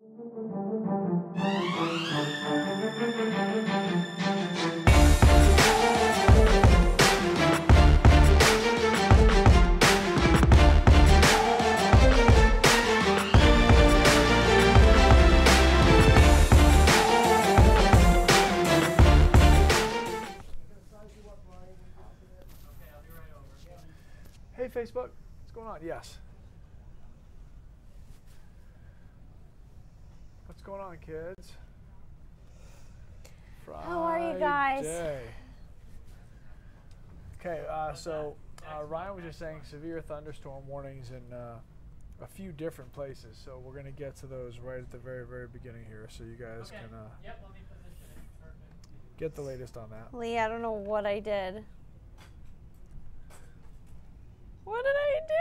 Hey Facebook, what's going on? Yes. What's going on, kids? Friday. How are you guys? Okay, so Ryan was just saying severe thunderstorm warnings in a few different places. So we're going to get to those right at the very, very beginning here, so you guys can get the latest on that. Lee, I don't know what I did. What did I do?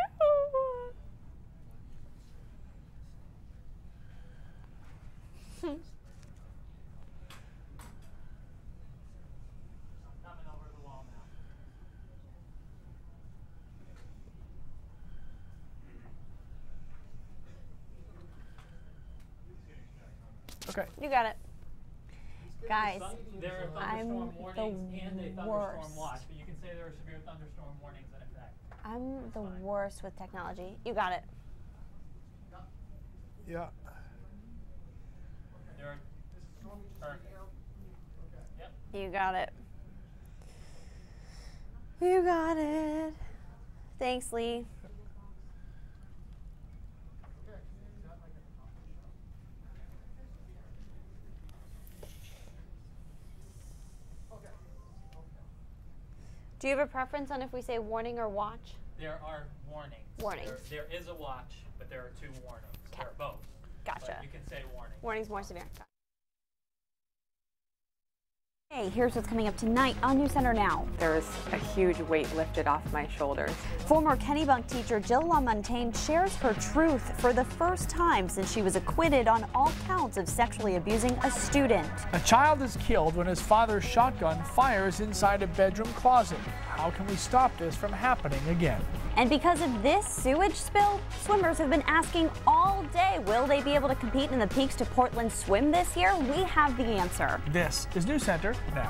Coming over the wall now. Okay. You got it. Guys, There are I'm thunderstorm warnings and a the thunderstorm worst. watch, but you can say there are severe thunderstorm warnings in effect. I'm the worst with technology. You got it. Yeah. There are perfect. Yep. You got it. You got it. Thanks, Lee. Do you have a preference on if we say warning or watch? There are warnings. Warnings. There is a watch, but there are two warnings. Okay. There are both. Gotcha. But you can say warning. Warning's more severe. Hey, here's what's coming up tonight on News Center Now. There was a huge weight lifted off my shoulders. Former Kennebunk teacher Jill Lamontagne shares her truth for the first time since she was acquitted on all counts of sexually abusing a student. A child is killed when his father's shotgun fires inside a bedroom closet. How can we stop this from happening again? And because of this sewage spill, swimmers have been asking all day, will they be able to compete in the Peaks to Portland swim this year? We have the answer. This is News Center Now.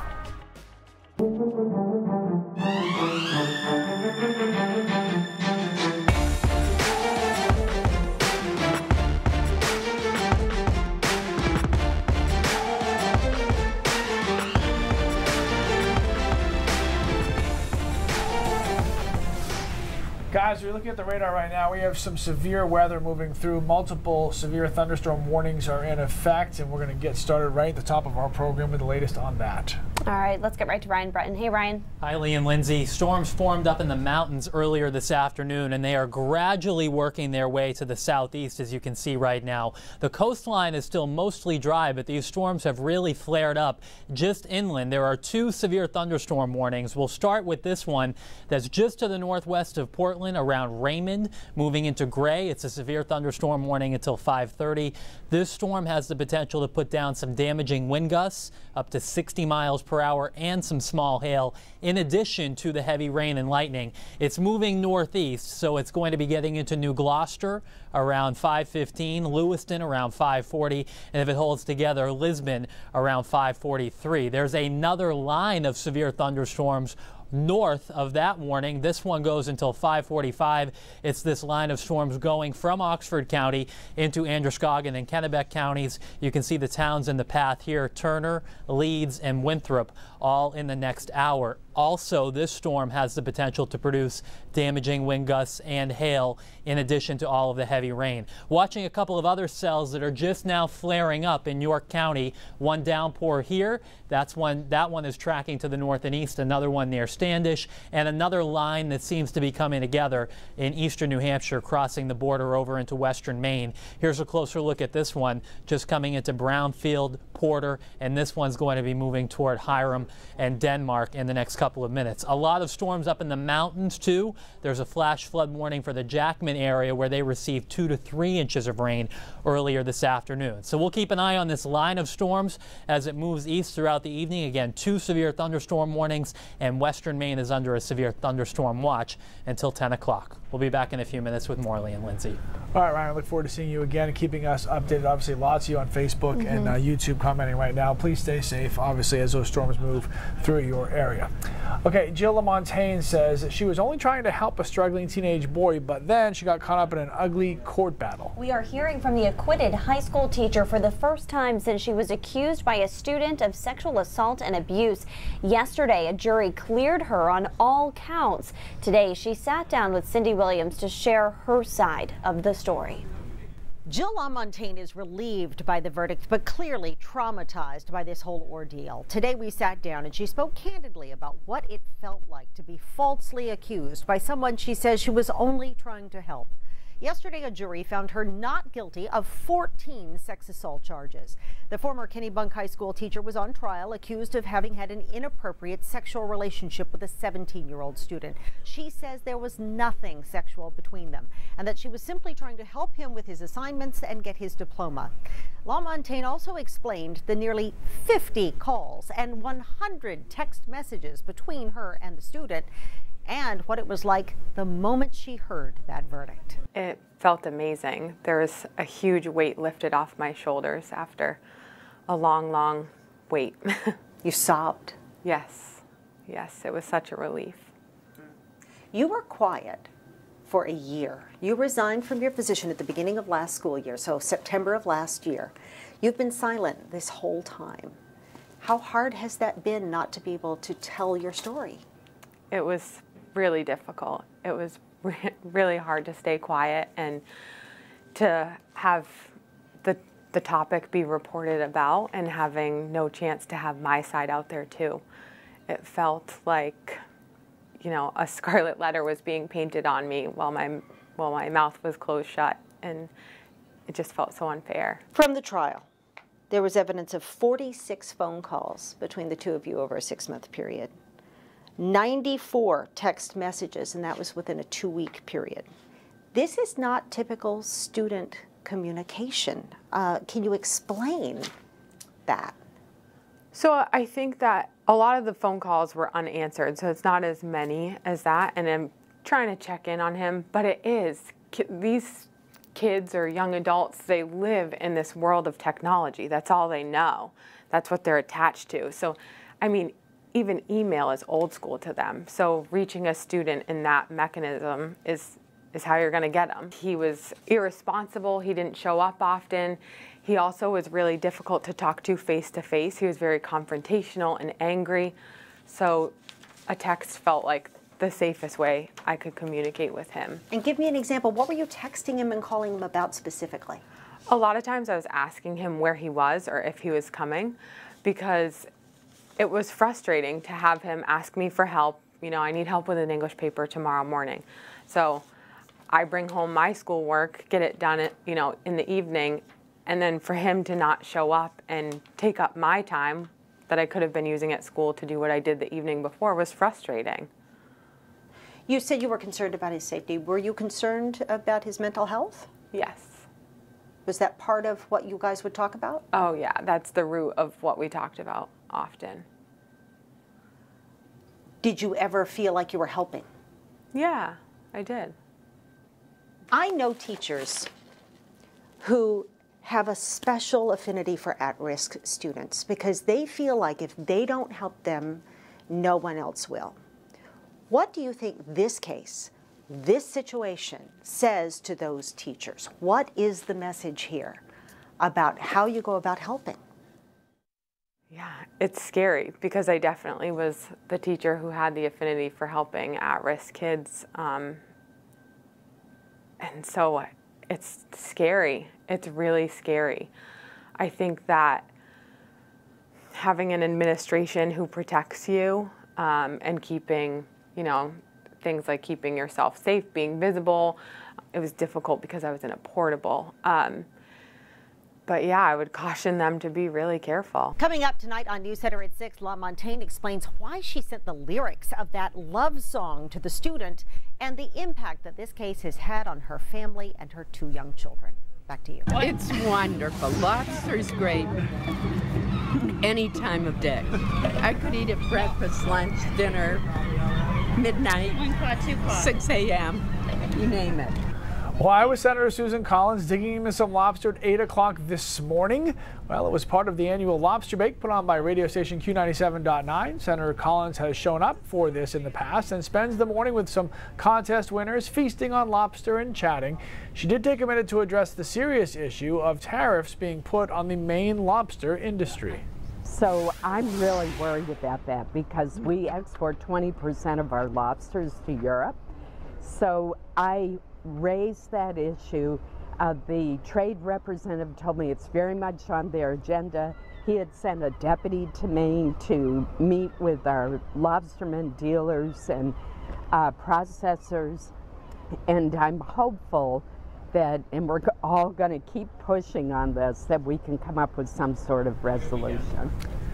Guys, we're looking at the radar right now. We have some severe weather moving through. Multiple severe thunderstorm warnings are in effect, and we're going to get started right at the top of our program with the latest on that. All right, let's get right to Ryan Breton. Hey, Ryan. Hi, Lee and Lindsay. Storms formed up in the mountains earlier this afternoon, and they are gradually working their way to the southeast, as you can see right now. The coastline is still mostly dry, but these storms have really flared up just inland. There are two severe thunderstorm warnings. We'll start with this one that's just to the northwest of Portland, around Raymond, moving into Gray. It's a severe thunderstorm warning until 5:30. This storm has the potential to put down some damaging wind gusts up to 60 miles per hour and some small hail, in addition to the heavy rain and lightning. It's moving northeast, so it's going to be getting into New Gloucester around 5:15, Lewiston around 5:40, and if it holds together, Lisbon around 5:43. There's another line of severe thunderstorms north of that warning. This one goes until 5:45. It's this line of storms going from Oxford County into Androscoggin and Kennebunk counties. You can see the towns in the path here: Turner, Leeds, and Winthrop, all in the next hour. Also, this storm has the potential to produce damaging wind gusts and hail, in addition to all of the heavy rain. Watching a couple of other cells that are just now flaring up in York County. One downpour here. That one is tracking to the north and east. Another one near Standish, and another line that seems to be coming together in eastern New Hampshire, crossing the border over into western Maine. Here's a closer look at this one, just coming into Brownfield, Porter, and this one's going to be moving toward Hiram and Denmark in the next couple of minutes. A lot of storms up in the mountains too. There's a flash flood warning for the Jackman area, where they received 2 to 3 inches of rain earlier this afternoon. So we'll keep an eye on this line of storms as it moves east throughout the evening. Again, 2 severe thunderstorm warnings, and western western Maine is under a severe thunderstorm watch until 10 o'clock. We'll be back in a few minutes with Morley and Lindsay. All right, Ryan, I look forward to seeing you again and keeping us updated. Obviously, lots of you on Facebook and YouTube commenting right now. Please stay safe, obviously, as those storms move through your area. Okay, Jill Lamontagne says she was only trying to help a struggling teenage boy, but then she got caught up in an ugly court battle. We are hearing from the acquitted high school teacher for the first time since she was accused by a student of sexual assault and abuse. Yesterday, a jury cleared her on all counts. Today, she sat down with Cindy Williams to share her side of the story. Jill Lamontagne is relieved by the verdict, but clearly traumatized by this whole ordeal. Today we sat down and she spoke candidly about what it felt like to be falsely accused by someone she says she was only trying to help. Yesterday, a jury found her not guilty of 14 sex assault charges. The former Kennebunk High School teacher was on trial, accused of having had an inappropriate sexual relationship with a 17-year-old student. She says there was nothing sexual between them and that she was simply trying to help him with his assignments and get his diploma. Lamontagne also explained the nearly 50 calls and 100 text messages between her and the student, and what it was like the moment she heard that verdict. It felt amazing. There was a huge weight lifted off my shoulders after a long, long wait. You sobbed. Yes, it was such a relief. You were quiet for a year. You resigned from your position at the beginning of last school year, so September of last year. You've been silent this whole time. How hard has that been not to be able to tell your story? It was really difficult. It was really hard to stay quiet and to have the topic be reported about and having no chance to have my side out there too. It felt like, you know, a scarlet letter was being painted on me while my mouth was closed shut, and it just felt so unfair. From the trial, there was evidence of 46 phone calls between the two of you over a 6-month period. 94 text messages, and that was within a 2-week period. This is not typical student communication. Can you explain that? So I think that a lot of the phone calls were unanswered, so it's not as many as that, and I'm trying to check in on him, but it is. These kids or young adults, they live in this world of technology. That's all they know. That's what they're attached to. So, I mean, even email is old school to them. So reaching a student in that mechanism is how you're going to get them. He was irresponsible. He didn't show up often. He also was really difficult to talk to face. He was very confrontational and angry. So a text felt like the safest way I could communicate with him. And give me an example. What were you texting him and calling him about specifically? A lot of times I was asking him where he was or if he was coming, because it was frustrating to have him ask me for help. You know, I need help with an English paper tomorrow morning. So I bring home my schoolwork, get it done, you know, in the evening, and then for him to not show up and take up my time that I could have been using at school to do what I did the evening before was frustrating. You said you were concerned about his safety. Were you concerned about his mental health? Yes. Was that part of what you guys would talk about? Oh yeah, that's the root of what we talked about often. Did you ever feel like you were helping? Yeah, I did. I know teachers who have a special affinity for at-risk students because they feel like if they don't help them, no one else will. What do you think this case, this situation, says to those teachers? What is the message here about how you go about helping? Yeah, it's scary because I definitely was the teacher who had the affinity for helping at-risk kids. And so it's scary. It's really scary. I think that having an administration who protects you and keeping, you know, things like keeping yourself safe, being visible, it was difficult because I was in a portable. But yeah, I would caution them to be really careful. Coming up tonight on News Center at 6, Lamontagne explains why she sent the lyrics of that love song to the student and the impact that this case has had on her family and her 2 young children. Back to you. It's wonderful. Lobster's great any time of day. I could eat it breakfast, lunch, dinner. midnight, 6 a.m., you name it. Well, Iowa Senator Susan Collins digging into some lobster at 8 o'clock this morning. Well, it was part of the annual lobster bake put on by radio station Q97.9. Senator Collins has shown up for this in the past and spends the morning with some contest winners, feasting on lobster and chatting. She did take a minute to address the serious issue of tariffs being put on the Maine lobster industry. So I'm really worried about that because we export 20% of our lobsters to Europe. So I raised that issue. The trade representative told me it's very much on their agenda. He had sent a deputy to Maine to meet with our lobstermen dealers and processors, and I'm hopeful that, and we're all going to keep pushing on this, that we can come up with some sort of resolution.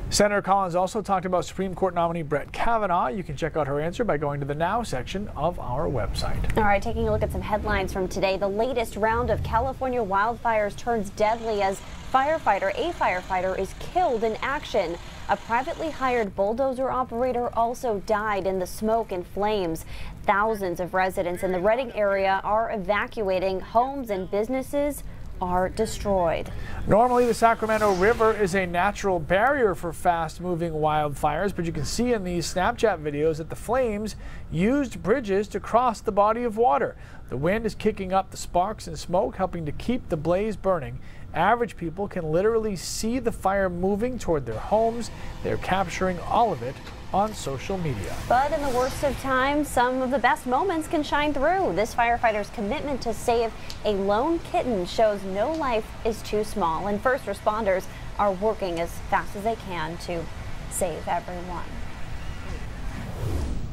Senator Collins also talked about Supreme Court nominee Brett Kavanaugh. You can check out her answer by going to the Now section of our website. All right, taking a look at some headlines from today. The latest round of California wildfires turns deadly as a firefighter is killed in action. A privately hired bulldozer operator also died in the smoke and flames. Thousands of residents in the Redding area are evacuating. Homes and businesses are destroyed. Normally, the Sacramento River is a natural barrier for fast-moving wildfires, but you can see in these Snapchat videos that the flames used bridges to cross the body of water. The wind is kicking up the sparks and smoke, helping to keep the blaze burning. Average people can literally see the fire moving toward their homes. They're capturing all of it on social media. But in the worst of times, some of the best moments can shine through. This firefighter's commitment to save a lone kitten shows no life is too small, and first responders are working as fast as they can to save everyone.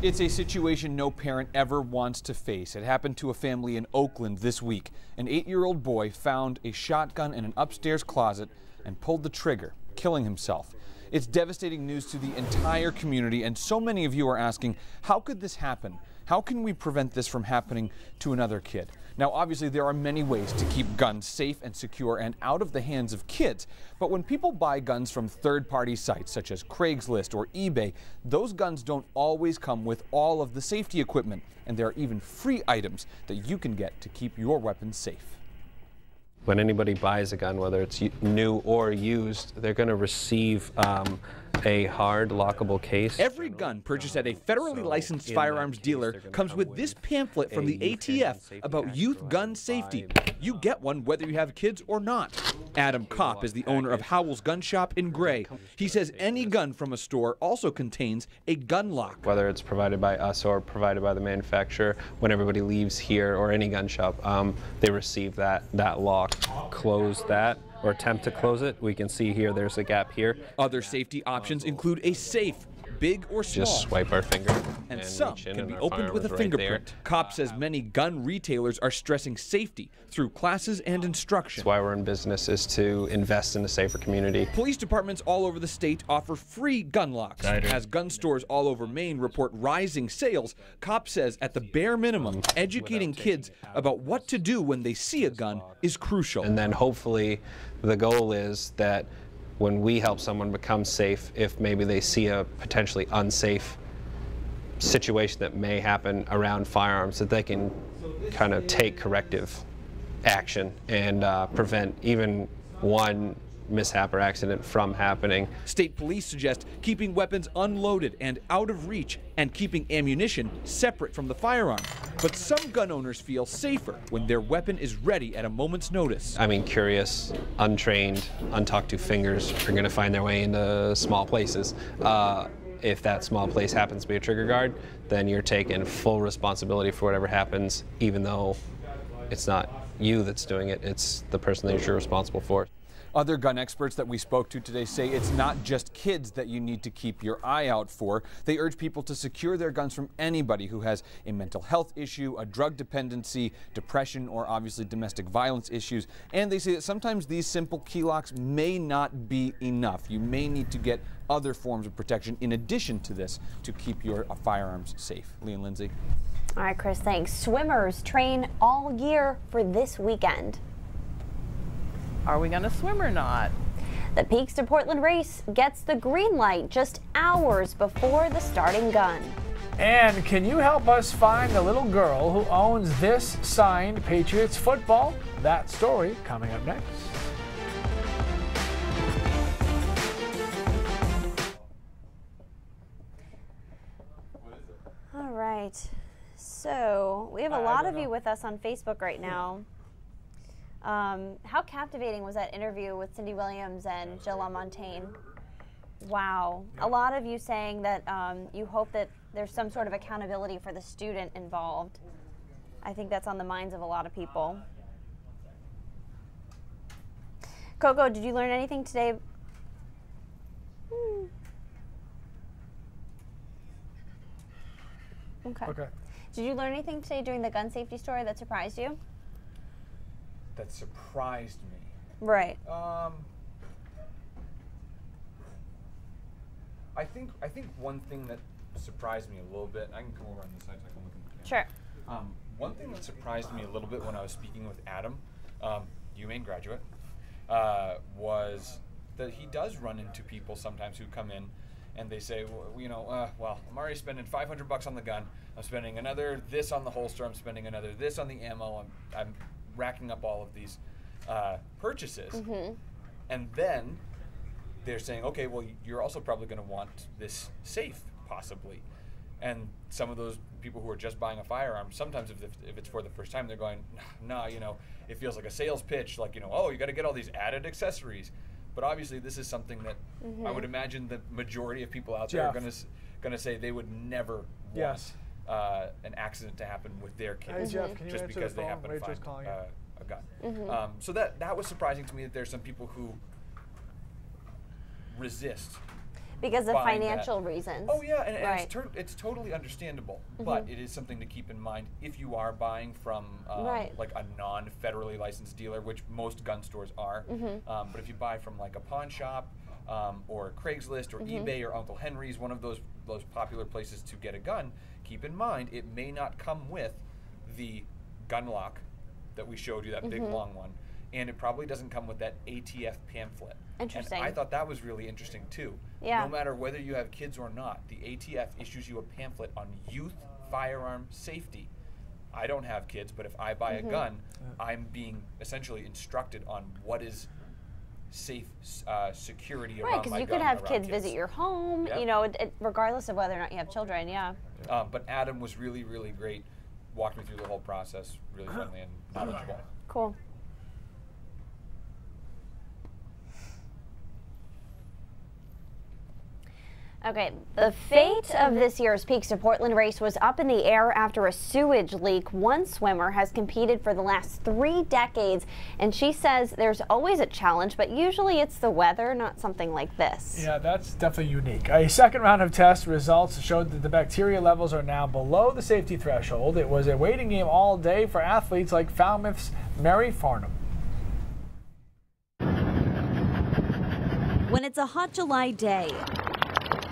It's a situation no parent ever wants to face. It happened to a family in Oakland this week. An 8-year-old boy found a shotgun in an upstairs closet and pulled the trigger, killing himself. It's devastating news to the entire community, and so many of you are asking, how could this happen? How can we prevent this from happening to another kid? Now, obviously, there are many ways to keep guns safe and secure and out of the hands of kids. But when people buy guns from third-party sites such as Craigslist or eBay, those guns don't always come with all of the safety equipment. And there are even free items that you can get to keep your weapons safe. When anybody buys a gun, whether it's new or used, they're going to receive a hard lockable case. Every gun purchased at a federally licensed firearms dealer comes with this pamphlet from the ATF about youth gun safety. You get one whether you have kids or not. Adam Kopp is the owner of Howell's Gun Shop in Gray. He says any gun from a store also contains a gun lock. Whether it's provided by us or provided by the manufacturer, when everybody leaves here or any gun shop, they receive that lock. Close that or attempt to close it. We can see here there's a gap here. Other safety options include a safe, big or small. Just swipe our finger. And some can be opened with a fingerprint. Kopp says many gun retailers are stressing safety through classes and instruction. That's why we're in business, is to invest in a safer community. Police departments all over the state offer free gun locks. As gun stores all over Maine report rising sales, Kopp says at the bare minimum, educating kids about what to do when they see a gun is crucial. And then hopefully the goal is that when we help someone become safe, if maybe they see a potentially unsafe situation that may happen around firearms, that they can kind of take corrective action and prevent even one mishap or accident from happening. State police suggest keeping weapons unloaded and out of reach and keeping ammunition separate from the firearm. But some gun owners feel safer when their weapon is ready at a moment's notice. I mean, curious, untrained, untalked to fingers are going to find their way into small places. If that small place happens to be a trigger guard, then you're taking full responsibility for whatever happens, even though it's not you that's doing it, it's the person that you're responsible for. Other gun experts that we spoke to today say it's not just kids that you need to keep your eye out for. They urge people to secure their guns from anybody who has a mental health issue, a drug dependency, depression, or obviously domestic violence issues. And they say that sometimes these simple key locks may not be enough. You may need to get other forms of protection in addition to this to keep your firearms safe. Lee and Lindsay. All right, Chris, thanks. Swimmers train all year for this weekend. Are we going to swim or not? The Peaks to Portland race gets the green light just hours before the starting gun. And can you help us find the little girl who owns this signed Patriots football? That story coming up next. All right. So we have a lot of you with us on Facebook right now. How captivating was that interview with Cindy Williams and Jill Lamontagne? Wow. A lot of you saying that you hope that there's some sort of accountability for the student involved. I think that's on the minds of a lot of people. Coco, did you learn anything today? Okay. Did you learn anything today during the gun safety story that surprised you? That surprised me. Right. I think one thing that surprised me a little bit, I can come over on this side so I can look in the camera. Sure. One thing that surprised me a little bit when I was speaking with Adam, Maine graduate, was that he does run into people sometimes who come in and they say, well, I'm already spending $500 on the gun. I'm spending another this on the holster. I'm spending another this on the ammo. I'm racking up all of these purchases. And then they're saying, okay, well, you're also probably going to want this safe, possibly. And some of those people who are just buying a firearm, sometimes if it's for the first time, they're going, nah, it feels like a sales pitch, like, oh, you got to get all these added accessories. But obviously, this is something that I would imagine the majority of people out there are going to say they would never want an accident to happen with their kids just because they happen to find a gun. So that was surprising to me, that there's some people who resist because of financial reasons. Oh yeah, and it's totally understandable, but it is something to keep in mind if you are buying from like a non-federally licensed dealer, which most gun stores are. But if you buy from like a pawn shop or Craigslist or eBay or Uncle Henry's, one of those popular places to get a gun, keep in mind it may not come with the gun lock that we showed you, that big long one, and it probably doesn't come with that ATF pamphlet. Interesting. And I thought that was really interesting too. Yeah. No matter whether you have kids or not, the ATF issues you a pamphlet on youth firearm safety. I don't have kids, but if I buy a gun, I'm being essentially instructed on what is safe security around my gun. Right, because you could have kids visit your home, regardless of whether or not you have children, But Adam was really, really great, walked me through the whole process, really friendly and knowledgeable. Cool. Okay, the fate of this year's Peaks to Portland race was up in the air after a sewage leak. One swimmer has competed for the last 3 decades, and she says there's always a challenge, but usually it's the weather, not something like this. Yeah, that's definitely unique. A second round of test results showed that the bacteria levels are now below the safety threshold. It was a waiting game all day for athletes like Falmouth's Mary Farnham. When it's a hot July day,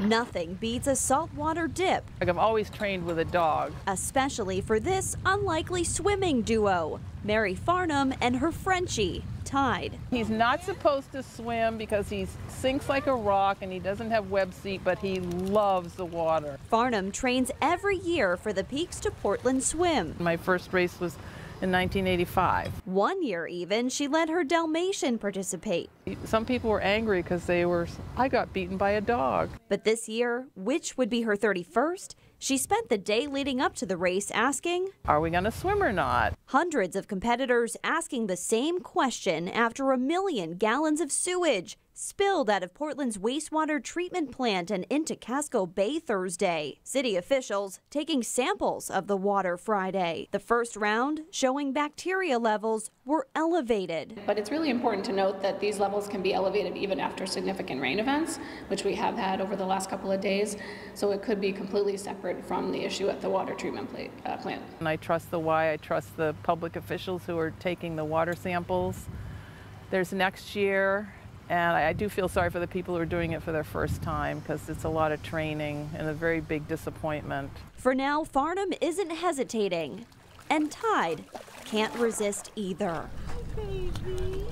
nothing beats a saltwater dip. Like, I've always trained with a dog. Especially for this unlikely swimming duo, Mary Farnham and her Frenchie, Tide. He's not supposed to swim because he sinks like a rock and he doesn't have web seat, but he loves the water. Farnham trains every year for the Peaks to Portland swim. My first race was in 1985. One year even, she let her Dalmatian participate. Some people were angry because I got beaten by a dog. But this year, which would be her 31st, she spent the day leading up to the race asking, are we going to swim or not? Hundreds of competitors asking the same question after 1 million gallons of sewage spilled out of Portland's wastewater treatment plant and into Casco Bay Thursday. City officials taking samples of the water Friday. The first round showing bacteria levels were elevated. But it's really important to note that these levels can be elevated even after significant rain events, which we have had over the last couple of days. So it could be completely separate from the issue at the water treatment plant. And I trust the Y. I trust the public officials who are taking the water samples. There's next year. And I do feel sorry for the people who are doing it for their first time because it's a lot of training and a very big disappointment. For now, Farnham isn't hesitating, and Tide can't resist either. Baby.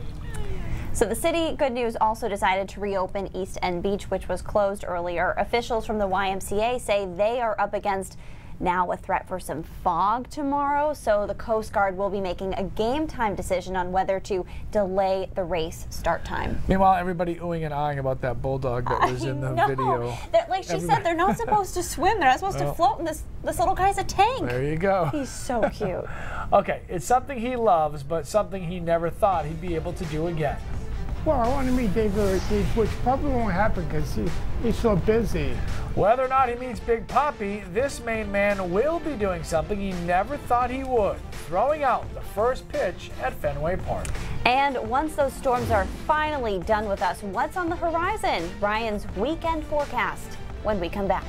So the city, good news, also decided to reopen East End Beach, which was closed earlier. Officials from the YMCA say they are up against now a threat for some fog tomorrow, so the Coast Guard will be making a game time decision on whether to delay the race start time. Meanwhile, everybody oohing and ahhing about that bulldog that was in the video. Like she said, they're not supposed to swim. They're not supposed to float, and this little guy's a tank. There you go. He's so cute. Okay, it's something he loves, but something he never thought he'd be able to do again. Well, I want to meet David Ortiz, which probably won't happen because he's so busy. Whether or not he meets Big Papi, this Maine man will be doing something he never thought he would, throwing out the first pitch at Fenway Park. And once those storms are finally done with us, what's on the horizon? Ryan's weekend forecast when we come back.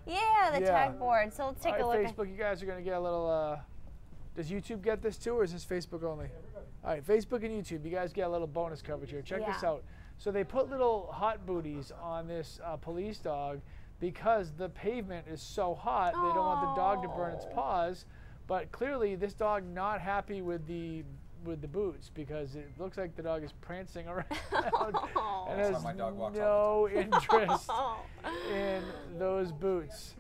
Yeah, the tag board. So let's take a look. Facebook, you guys are going to get a little, does YouTube get this too, or is this Facebook only? All right, Facebook and YouTube, you guys get a little bonus coverage here. Check this out. So they put little hot booties on this police dog because the pavement is so hot, they don't want the dog to burn its paws. But clearly, this dog not happy with the boots because it looks like the dog is prancing around and has no interest in those boots.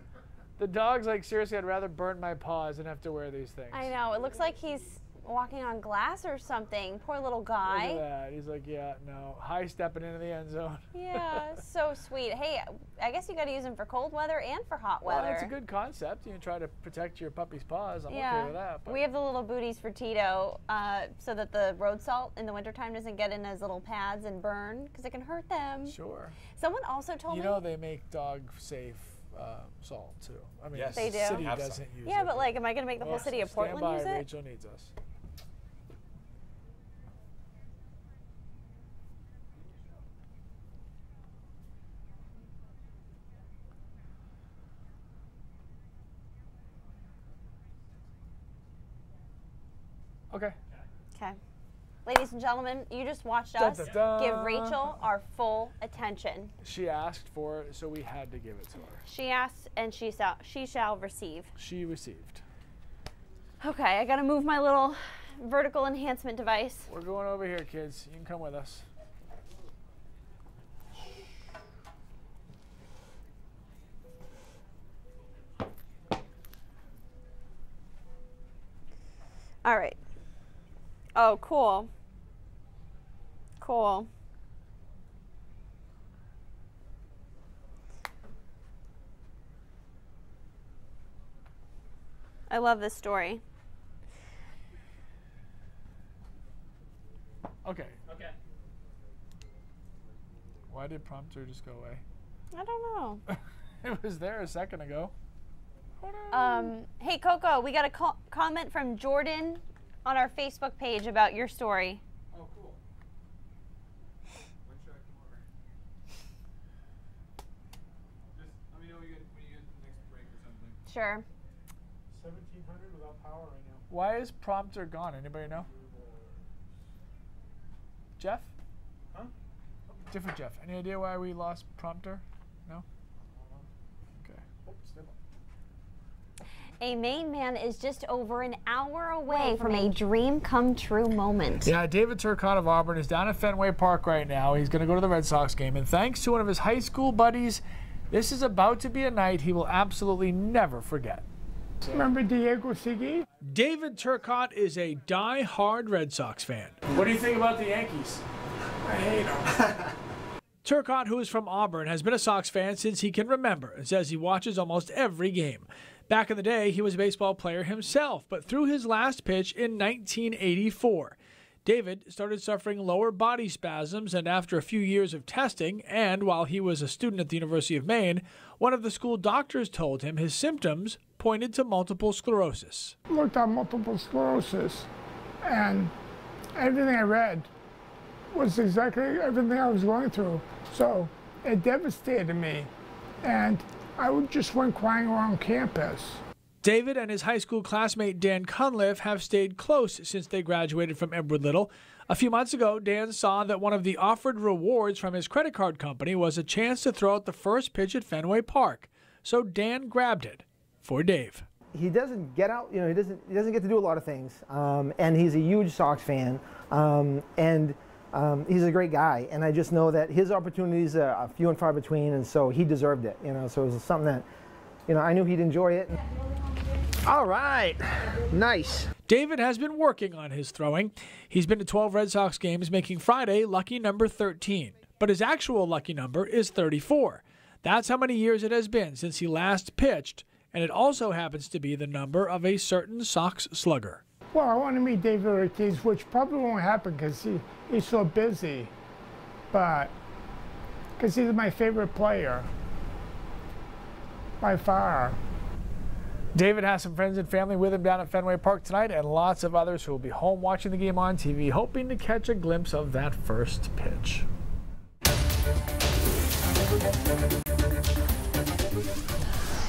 The dog's like, seriously, I'd rather burn my paws than have to wear these things. I know. It looks like he's walking on glass or something. Poor little guy. Look at that. He's like, yeah, no. High stepping into the end zone. Yeah, so sweet. Hey, I guess you got to use him for cold weather and for hot weather. Well, that's a good concept. You try to protect your puppy's paws. I'm okay with that. But. We have the little booties for Tito so that the road salt in the wintertime doesn't get in his little pads and burn because it can hurt them. Sure. Someone also told me. You know they make dog safe salt too. I mean, yes, they do. The city doesn't use it. Yeah, but like, am I going to make the whole city of Portland use it? Rachel needs us. Okay. Okay. Ladies and gentlemen, you just watched us give Rachel our full attention. She asked for it, so we had to give it to her. She asked, and she shall receive. She received. Okay, I gotta move my little vertical enhancement device. We're going over here, kids. You can come with us. All right. Oh, cool. Cool. I love this story. Okay. Okay. Why did prompter just go away? I don't know. It was there a second ago. Hey, Coco, we got a comment from Jordan on our Facebook page about your story. Oh, cool. When should I come over? Just let me know when you get the next break or something. Sure. 1700 without power right now. Why is prompter gone? Anybody know? Jeff? Huh? Different Jeff. Any idea why we lost prompter? No? Okay. A Maine man is just over an hour away from a dream come true moment. Yeah, David Turcotte of Auburn is down at Fenway Park right now. He's going to go to the Red Sox game. And thanks to one of his high school buddies, this is about to be a night he will absolutely never forget. Remember Diego Segui? David Turcotte is a die-hard Red Sox fan. What do you think about the Yankees? I hate them. Turcotte, who is from Auburn, has been a Sox fan since he can remember and says he watches almost every game. Back in the day, he was a baseball player himself, but threw his last pitch in 1984. David started suffering lower body spasms, and after a few years of testing, and while he was a student at the University of Maine, one of the school doctors told him his symptoms pointed to multiple sclerosis. Looked at multiple sclerosis, and everything I read was exactly everything I was going through. So it devastated me, and I just went crying around campus. David and his high school classmate Dan Cunliffe have stayed close since they graduated from Edward Little. A few months ago, Dan saw that one of the offered rewards from his credit card company was a chance to throw out the first pitch at Fenway Park. So Dan grabbed it. for Dave. He doesn't get out, he doesn't get to do a lot of things, and he's a huge Sox fan, and he's a great guy, and I just know that his opportunities are few and far between, and so he deserved it, so it was something that, I knew he'd enjoy it. All right, nice. David has been working on his throwing. He's been to 12 Red Sox games, making Friday lucky number 13, but his actual lucky number is 34. That's how many years it has been since he last pitched, and it also happens to be the number of a certain Sox slugger. Well, I want to meet David Ortiz, which probably won't happen because he's so busy, but because he's my favorite player by far. David has some friends and family with him down at Fenway Park tonight, and lots of others who will be home watching the game on TV, hoping to catch a glimpse of that first pitch.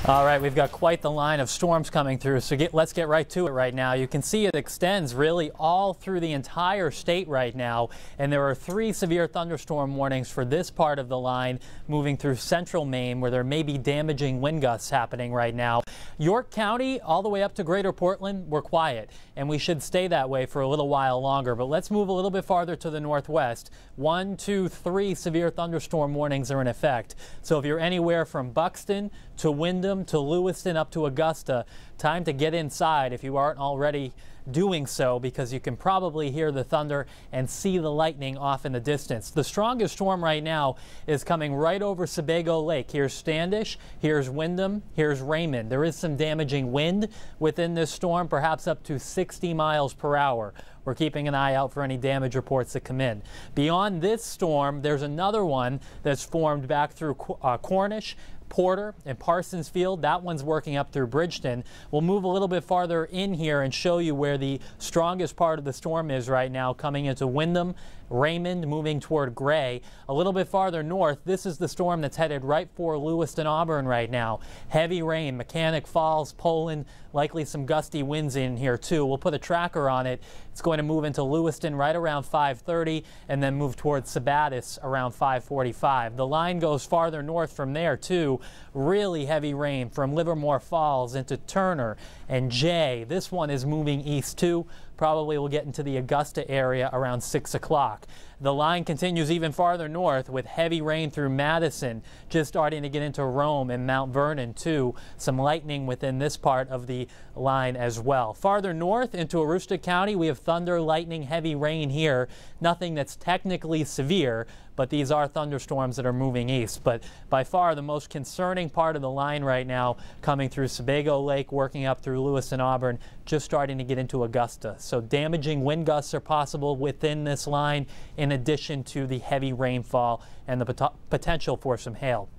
All right, we've got quite the line of storms coming through, so let's get right to it right now. You can see it extends really all through the entire state right now, and there are 3 severe thunderstorm warnings for this part of the line moving through central Maine, where there may be damaging wind gusts happening right now. York County all the way up to Greater Portland, we're quiet, and we should stay that way for a little while longer, but let's move a little bit farther to the northwest. 1, 2, 3 severe thunderstorm warnings are in effect. So if you're anywhere from Buxton to Windham to Lewiston up to Augusta, time to get inside if you aren't already doing so, because you can probably hear the thunder and see the lightning off in the distance. The strongest storm right now is coming right over Sebago Lake. Here's Standish, here's Windham, here's Raymond. There is some damaging wind within this storm, perhaps up to 60 miles per hour. We're keeping an eye out for any damage reports that come in. Beyond this storm, there's another one that's formed back through Cornish, Porter, and Parsonsfield. That one's working up through Bridgeton. We'll move a little bit farther in here and show you where the strongest part of the storm is right now, coming into Windham, Raymond, moving toward Gray. A little bit farther north, this is the storm that's headed right for Lewiston, Auburn right now. Heavy rain, Mechanic Falls, Poland, likely some gusty winds in here too. We'll put a tracker on it. It's going to move into Lewiston right around 5:30 and then move towards Sabattis around 5:45. The line goes farther north from there too. Really heavy rain from Livermore Falls into Turner and Jay. This one is moving east too. Probably will get into the Augusta area around 6 o'clock. The line continues even farther north with heavy rain through Madison, just starting to get into Rome and Mount Vernon too. Some lightning within this part of the line as well. Farther north into Aroostook County, we have thunder, lightning, heavy rain here. Nothing that's technically severe, but these are thunderstorms that are moving east. But by far the most concerning part of the line right now, coming through Sebago Lake, working up through Lewis and Auburn, just starting to get into Augusta. So damaging wind gusts are possible within this line, in addition to the heavy rainfall and the potential for some hail.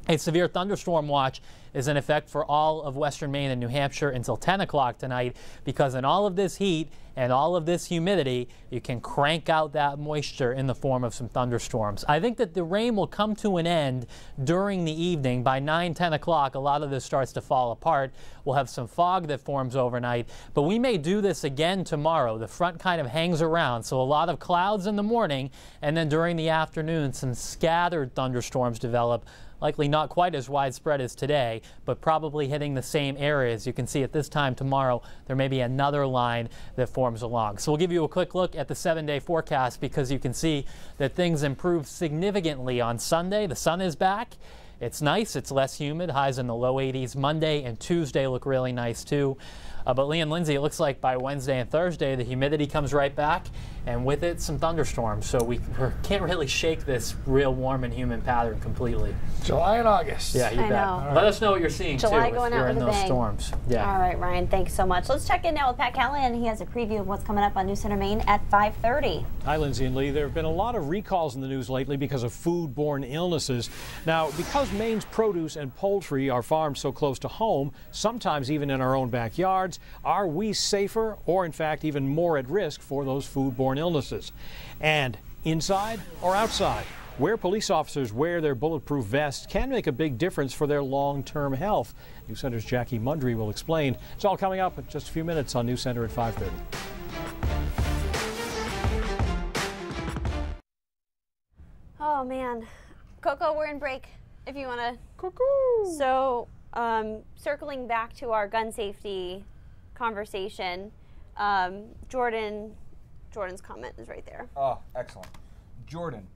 A severe thunderstorm watch is in effect for all of western Maine and New Hampshire until 10 o'clock tonight, because in all of this heat and all of this humidity, you can crank out that moisture in the form of some thunderstorms. I think that the rain will come to an end during the evening. By 9, 10 o'clock, a lot of this starts to fall apart. We'll have some fog that forms overnight, but we may do this again tomorrow. The front kind of hangs around, so a lot of clouds in the morning, and then during the afternoon, some scattered thunderstorms develop. Likely not quite as widespread as today, but probably hitting the same areas. You can see at this time tomorrow, there may be another line that forms along. So we'll give you a quick look at the 7-day forecast, because you can see that things improve significantly on Sunday. The sun is back. It's nice. It's less humid. Highs in the low 80s. Monday and Tuesday look really nice too. But Lee and Lindsay, it looks like by Wednesday and Thursday, the humidity comes right back, and with it, some thunderstorms. So we can't really shake this real warm and humid pattern completely. July and August. Yeah, you bet. Know. Let us know what you're seeing July too going if you're out in with a those bang. storms. Yeah. All right, Ryan, thanks so much. Let's check in now with Pat Callahan. He has a preview of what's coming up on News Center Maine at 5:30. Hi, Lindsay and Lee. There have been a lot of recalls in the news lately because of foodborne illnesses. Now, because Maine's produce and poultry are farmed so close to home, sometimes even in our own backyards, are we safer, or in fact even more at risk for those foodborne illnesses? And inside or outside, where police officers wear their bulletproof vests can make a big difference for their long-term health. News Center's Jackie Mundry will explain. It's all coming up in just a few minutes on News Center at 5:30. Oh man, Coco, we're in break. If you want to. Cuckoo. So Circling back to our gun safety conversation, Jordan's comment is right there. Oh, excellent. Jordan.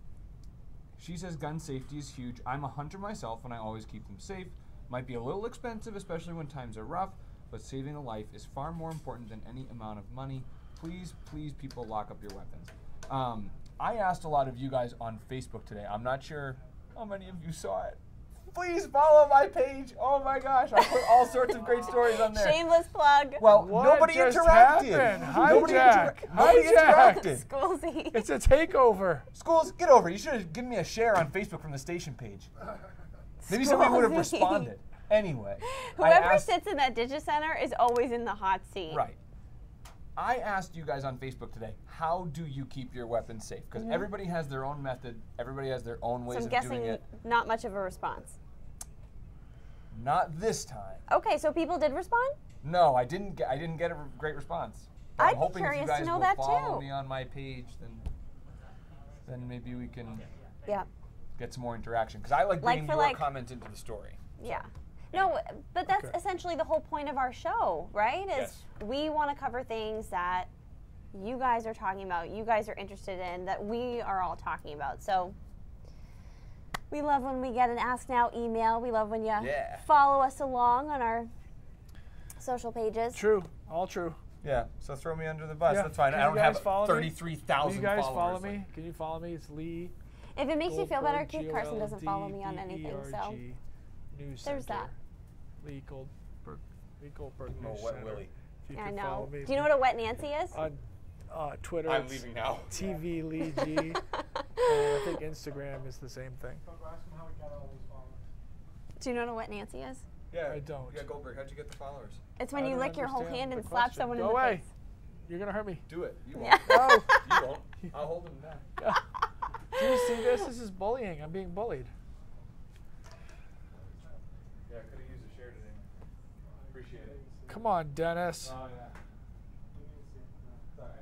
She says gun safety is huge. I'm a hunter myself and I always keep them safe. Might be a little expensive, especially when times are rough, but saving a life is far more important than any amount of money. Please, please, people, lock up your weapons. I asked a lot of you guys on Facebook today. I'm not sure how many of you saw it. Please follow my page. Oh my gosh, I put all sorts of great stories on there. Shameless plug. Well, What nobody just interacted. happened? Nobody Hijack. nobody interacted. Schoolsy. It's a takeover. Schools, get over it. You should have given me a share on Facebook from the station page. Maybe somebody would have responded. Anyway. Whoever sits in that Digicenter is always in the hot seat. Right. I asked you guys on Facebook today, how do you keep your weapons safe? Because everybody has their own method. Everybody has their own ways So I'm of guessing doing it. not much of a response. Not this time. Okay, so people did respond? No, I didn't get a great response. But I'd I'm be hoping if curious you to guys know will that follow too. me on my page, then maybe we can get some more interaction. Because I like bringing your comments into the story. Yeah. No, but that's essentially the whole point of our show, right? Is we want to cover things that you guys are talking about, you guys are interested in, that we are all talking about. So we love when we get an Ask Now email. We love when you follow us along on our social pages. True. All true. Yeah, so throw me under the bus. Yeah. That's fine. Can I don't you guys have follow me? 33,000 You guys followers. follow me? Can you follow me? It's Lee. If it makes you feel better, Keith Goldberg, Carson doesn't follow me on anything, so News there's Center. that. Lee Goldberg. Lee Goldberg Oh, News Wet Center. Willie. If you I could know. follow me. Do you know what a wet Nancy is? On Twitter. I'm it's leaving now. TV Lee G. I think Instagram is the same thing. Do you know what a wet Nancy is? Yeah, I don't. Yeah, Goldberg, how'd you get the followers? It's when I you don't lick your whole understand hand the and slap question. someone Go in the away. face. You're gonna hurt me. Do it. You Yeah. won't. No. You won't. I'll hold him back. Do you see this? This is bullying. I'm being bullied. Yeah, I could have used a share today. Appreciate it. Come on, Dennis. Oh, yeah. It's all right.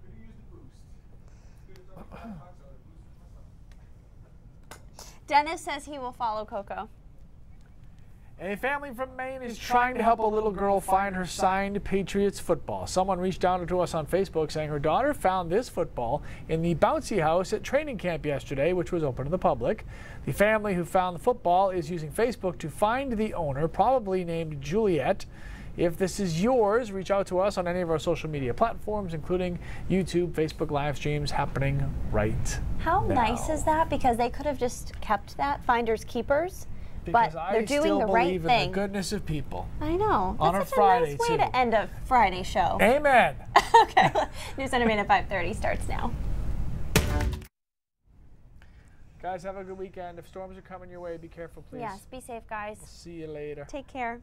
Could have used a boost. Dennis says he will follow Coco. A family from Maine is trying to help a little girl find her signed Patriots football. Someone reached out to us on Facebook saying her daughter found this football in the bouncy house at training camp yesterday, which was open to the public. The family who found the football is using Facebook to find the owner, probably named Juliet. If this is yours, reach out to us on any of our social media platforms, including YouTube, Facebook live streams happening right How now. nice is that? Because they could have just kept that, finders keepers. Because but I they're doing still the right believe thing. in the goodness of people. I know. On That's a such Friday, nice way too. to end a Friday show. Amen. Okay. News Center Maine at 5:30 starts now. Guys, have a good weekend. If storms are coming your way, be careful, please. Yes, be safe, guys. We'll see you later. Take care.